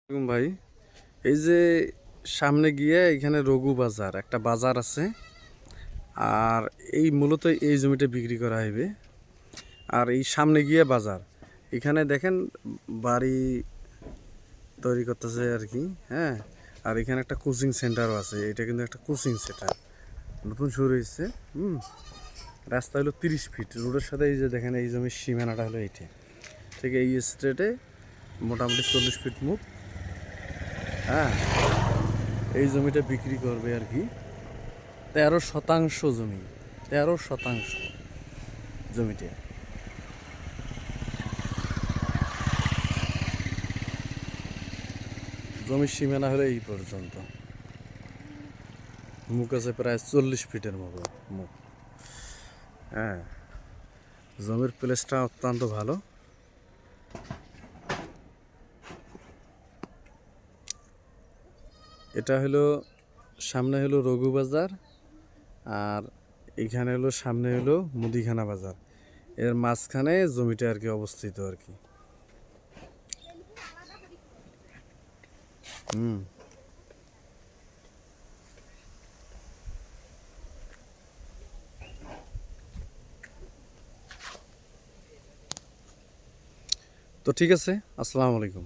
ভাই, এই যে সামনে গিয়ে এখানে রঘু বাজার একটা বাজার আছে। আর এই মূলত এই জমিটা বিক্রি করা হইবে। আর এই সামনে গিয়ে বাজার, এখানে দেখেন বাড়ি তৈরি করতেছে আর কি। হ্যাঁ, আর এখানে একটা কোচিং সেন্টারও আছে। এটা কিন্তু একটা কোচিং সেন্টার নতুন শুরু হয়েছে। রাস্তা হলো 30 ফিট রোডের সাথে। এই যে দেখেন এই জমির সীমানাটা হলো এইটা, ঠিক এই স্ট্রেটে মোটামুটি 40 ফিট মুখ। হ্যাঁ, এই জমিটা বিক্রি করবে আর কি। 13 শতাংশ জমি, 13 শতাংশ জমিতে। জমির সীমানা হলো এই পর্যন্ত, মুখ আছে প্রায় 40 ফিটের মতো মুখ। হ্যাঁ, জমির প্লেসটা অত্যন্ত ভালো। এটা হলো সামনে হলো রঘু বাজার, আর এখানে হলো সামনে হলো মুদিখানা বাজার। এর মাঝখানে জমিটা আর কি অবস্থিত আর কি। হুম তো ঠিক আছে, আসসালামু আলাইকুম।